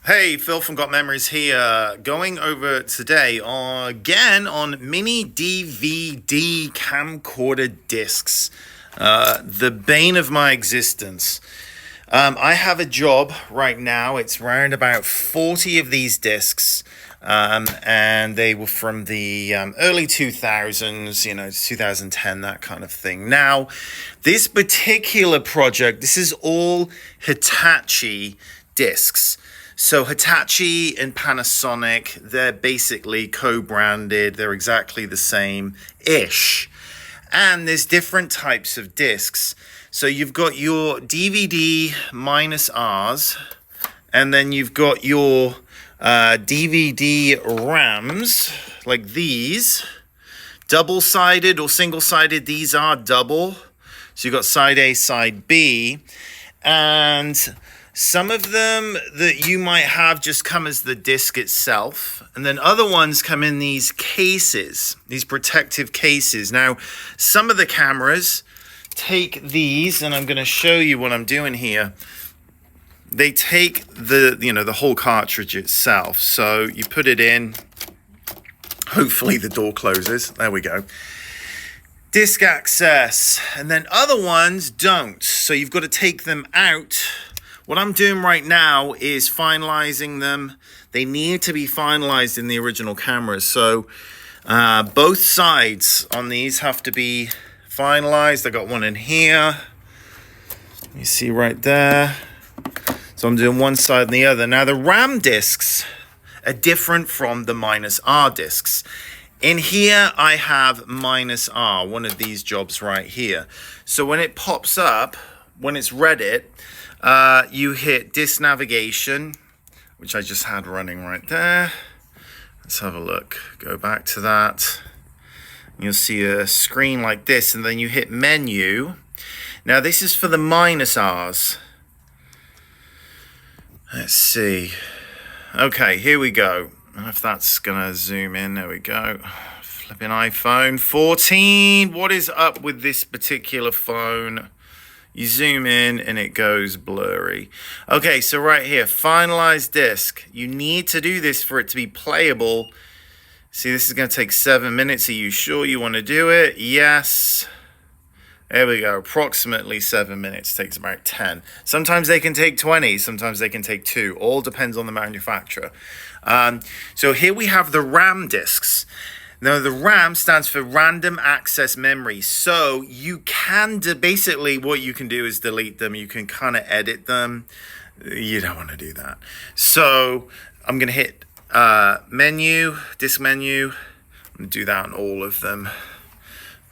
Hey, Phil from Got Memories here, going over today again on mini DVD camcorder discs, the bane of my existence. I have a job right now. It's around about 40 of these discs, and they were from the early 2000s, 2010, that kind of thing. Now, this particular project, this is all Hitatchi discs. So Hitatchi and Panasonic, they're basically co-branded. They're exactly the same-ish. And there's different types of discs. So you've got your DVD minus Rs, and then you've got your DVD RAMs, like these. Double-sided or single-sided, these are double. So you've got side A, side B. And some of them that you might have just come as the disc itself, and then other ones come in these cases, these protective cases. Now, some of the cameras take these, and I'm going to show you what I'm doing here. They take the whole cartridge itself. So you put it in, hopefully the door closes. There we go. Disc access, and then other ones don't. So you've got to take them out. What I'm doing right now is finalizing them. They need to be finalized in the original cameras. So both sides on these have to be finalized. I got one in here. You see right there. So I'm doing one side and the other. Now the RAM discs are different from the minus R discs. In here, I have minus R, one of these jobs right here. So when it pops up, when it's read it, you hit disk navigation, which I just had running right there. Let's have a look. Go back to that. You'll see a screen like this, and then you hit menu. Now this is for the minus Rs. Let's see. Okay, here we go. I don't know if that's gonna zoom in. There we go. Flipping iPhone 14. What is up with this particular phone? You zoom in and it goes blurry. Okay, so right here, finalize disc. You need to do this for it to be playable. See, this is going to take 7 minutes. Are you sure you want to do it? Yes. There we go. Approximately 7 minutes. Takes about 10. Sometimes they can take 20. Sometimes they can take 2. All depends on the manufacturer. So here we have the RAM discs. Now, the RAM stands for Random Access Memory. So you can, basically what you can do is delete them. You can kind of edit them. You don't want to do that. So I'm going to hit menu, disk menu. I'm going to do that on all of them.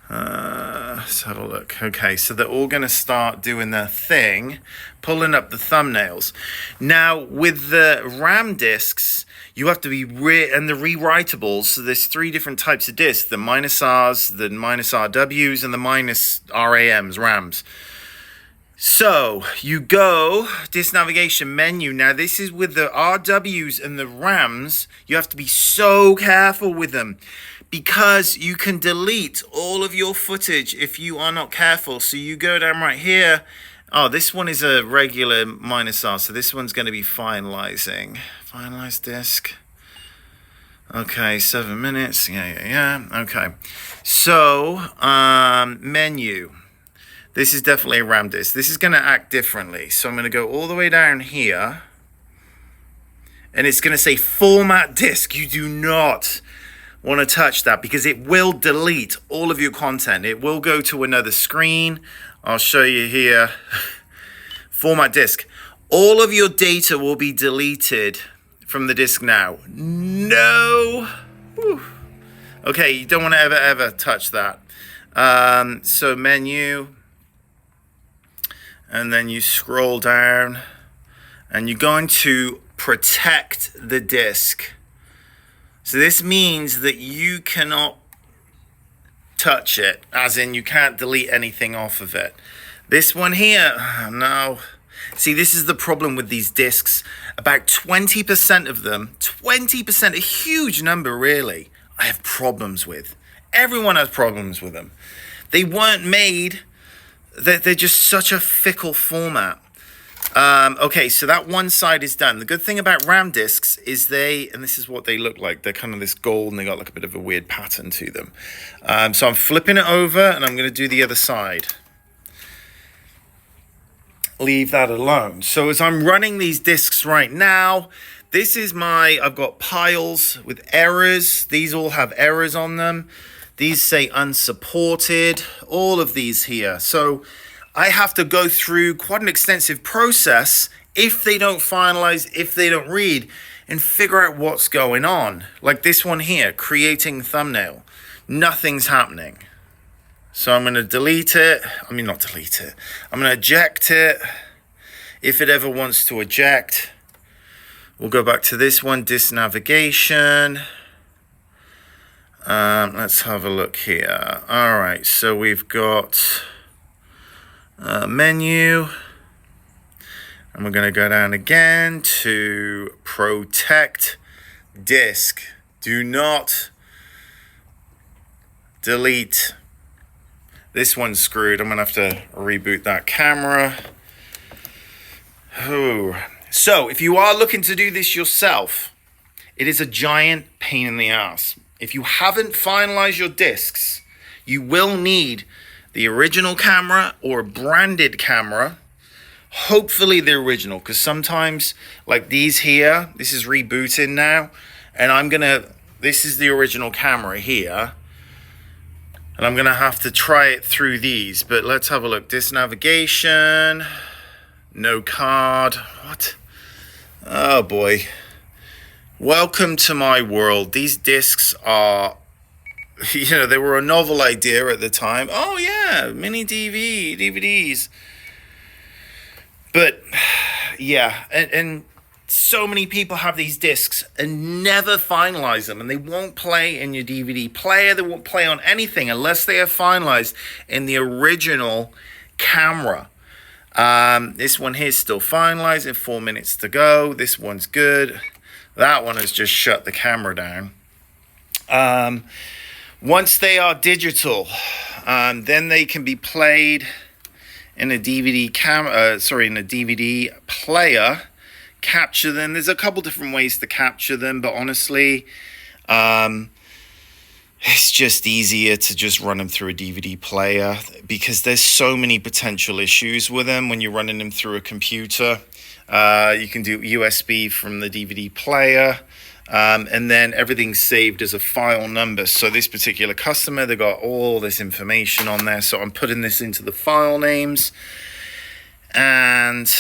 Let's have a look. Okay, so they're all going to start doing their thing, pulling up the thumbnails. Now, with the RAM discs, you have to be and the rewritables. So there's 3 different types of discs: the minus Rs, the minus RWs, and the minus RAMs, RAMs. So you go disk navigation menu. Now this is with the RWs and the RAMs. You have to be so careful with them, because you can delete all of your footage if you are not careful. So you go down right here. Oh, this one is a regular minus R, so this one's going to be finalizing. Finalize disc. Okay, 7 minutes. Yeah. Okay. So, menu. This is definitely a RAM disc. This is going to act differently. So I'm going to go all the way down here, and it's going to say format disk. You do not want to touch that, because it will delete all of your content. It will go to another screen. I'll show you here. Format disk. All of your data will be deleted from the disk now. No. Whew. Okay, you don't want to ever touch that. So menu, and then you scroll down, and you're going to protect the disk. So this means that you cannot touch it, as in you can't delete anything off of it. This one here, no. See, this is the problem with these discs. About 20% of them, 20%, a huge number really, I have problems with. Everyone has problems with them. They weren't made, they're just such a fickle format. Okay, so that one side is done. The good thing about RAM discs is and this is what they look like. They're kind of this gold and they got like a bit of a weird pattern to them. So I'm flipping it over and I'm going to do the other side. Leave that alone. So as I'm running these discs right now, I've got piles with errors. These all have errors on them. These say unsupported, all of these here. So I have to go through quite an extensive process if they don't finalize, if they don't read, and figure out what's going on. Like this one here, creating thumbnail. Nothing's happening. So I'm going to delete it. I'm going to eject it. If it ever wants to eject, we'll go back to this one, disk navigation. Let's have a look here. All right, so we've got menu, and we're going to go down again to protect disk. Do not delete. This one's screwed. I'm going to have to reboot that camera. Oh. So if you are looking to do this yourself, it is a giant pain in the ass. If you haven't finalized your discs, you will need the original camera or a branded camera. Hopefully the original, because sometimes like these here, this is rebooting now, and this is the original camera here, and I'm gonna have to try it through these. But let's have a look. Disk navigation, no card. What? Oh boy. Welcome to my world. These discs are, they were a novel idea at the time. Oh yeah, mini DVDs. But yeah, and so many people have these discs and never finalize them, and they won't play in your DVD player. They won't play on anything unless they are finalized in the original camera. This one here is still finalizing, 4 minutes to go. This one's good. That one has just shut the camera down. Once they are digital, then they can be played in a DVD in a DVD player. Capture them. There's a couple different ways to capture them, but honestly, it's just easier to just run them through a DVD player because there's so many potential issues with them when you're running them through a computer. You can do USB from the DVD player, and then everything's saved as a file number. So this particular customer, they got all this information on there. So I'm putting this into the file names, and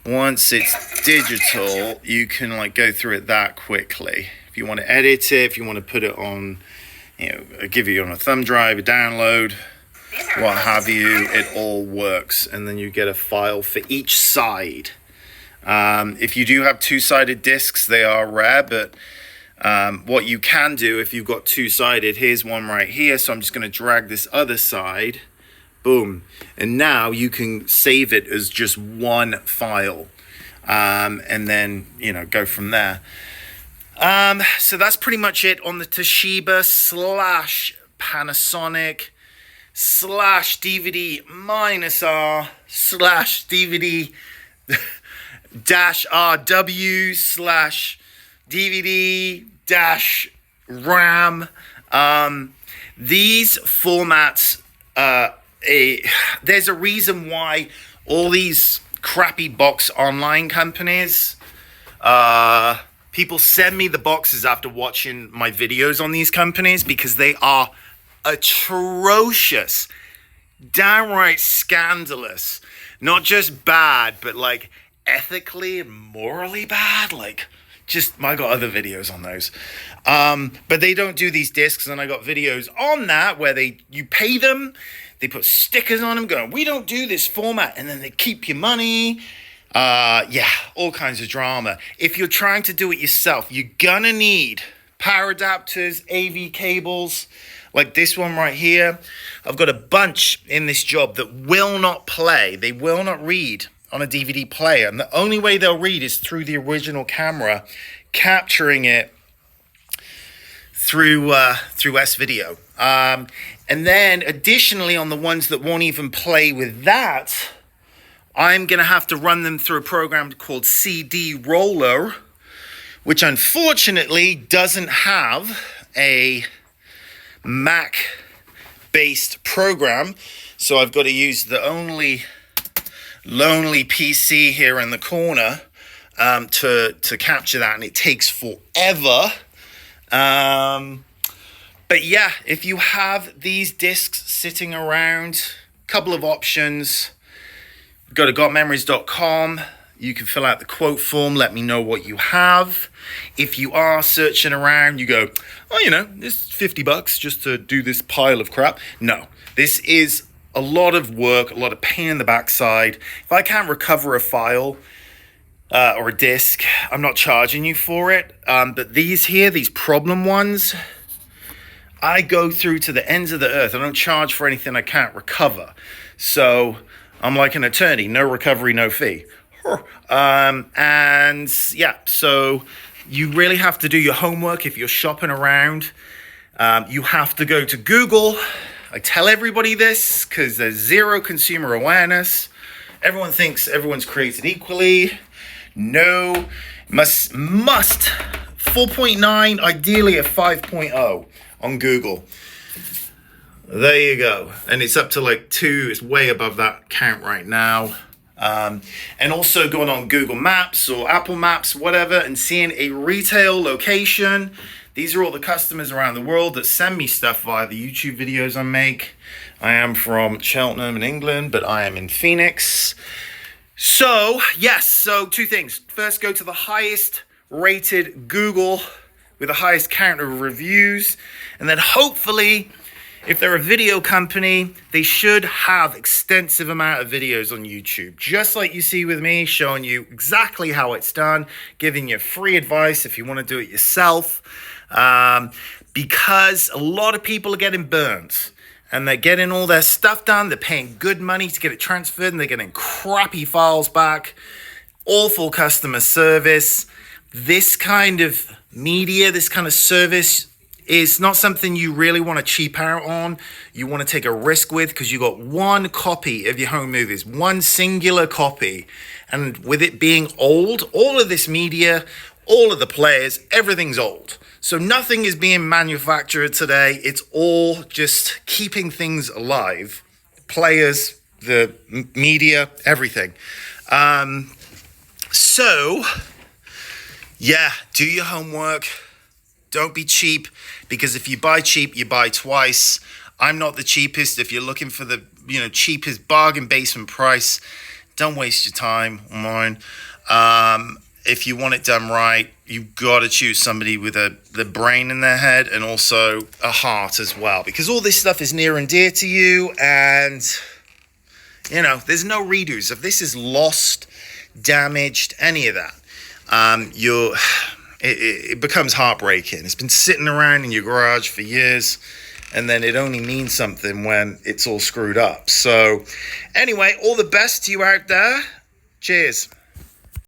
once it's digital, you can like go through it that quickly. If you want to edit it, if you want to put it on, give you on a thumb drive, a download, what have you, it all works. And then you get a file for each side. If you do have two-sided discs, they are rare, but what you can do if you've got two-sided, here's one right here. So I'm just going to drag this other side, boom. And now you can save it as just one file, and then, go from there. So that's pretty much it on the Toshiba / Panasonic / DVD -R / DVD -RW / DVD -RAM. These formats, there's a reason why all these crappy box online companies, people send me the boxes after watching my videos on these companies because they are atrocious, downright scandalous, not just bad, but like ethically and morally bad. Like, just, I got other videos on those, but they don't do these discs, and I got videos on that where you pay them, they put stickers on them going, we don't do this format, and then they keep your money. All kinds of drama. If you're trying to do it yourself, you're gonna need power adapters, AV cables, like this one right here. I've got a bunch in this job that will not play. They will not read on a DVD player, and the only way they'll read is through the original camera, capturing it through S-Video. And then additionally, on the ones that won't even play with that, I'm going to have to run them through a program called CD Roller, which unfortunately doesn't have a Mac-based program. So I've got to use the only lonely PC here in the corner to capture that, and it takes forever. But yeah, if you have these discs sitting around, a couple of options. Go to gotmemories.com. You can fill out the quote form, let me know what you have. If you are searching around, you go, oh, you know, this is $50 just to do this pile of crap. No, this is a lot of work, a lot of pain in the backside. If I can't recover a file or a disc, I'm not charging you for it. But these here, these problem ones, I go through to the ends of the earth. I don't charge for anything I can't recover. So I'm like an attorney, no recovery, no fee. And yeah, so you really have to do your homework if you're shopping around. You have to go to Google. I tell everybody this because there's zero consumer awareness. Everyone thinks everyone's created equally. No, must 4.9, ideally a 5.0 on Google. There you go. And it's up to like 2. It's way above that count right now. And also going on Google Maps or Apple Maps, whatever, and seeing a retail location. These are all the customers around the world that send me stuff via the YouTube videos I make. I am from Cheltenham in England, but I am in Phoenix. So, yes, so 2 things. First, go to the highest rated Google with the highest count of reviews. And then hopefully, if they're a video company, they should have extensive amount of videos on YouTube. Just like you see with me, showing you exactly how it's done, giving you free advice if you want to do it yourself. Because a lot of people are getting burnt. And they're getting all their stuff done. They're paying good money to get it transferred. And they're getting crappy files back. Awful customer service. This kind of media, this kind of service is not something you really want to cheap out on. You want to take a risk with because you got one copy of your home movies, one singular copy. And with it being old, all of this media, all of the players, everything's old. So nothing is being manufactured today. It's all just keeping things alive. Players, the media, everything. So, yeah, do your homework. Don't be cheap, because if you buy cheap, you buy twice. I'm not the cheapest. If you're looking for the cheapest bargain basement price, don't waste your time on mine. If you want it done right, you've got to choose somebody with the brain in their head and also a heart as well, because all this stuff is near and dear to you, and there's no redos. If this is lost, damaged, any of that, it becomes heartbreaking. It's been sitting around in your garage for years, and then it only means something when it's all screwed up. So anyway, all the best to you out there. Cheers.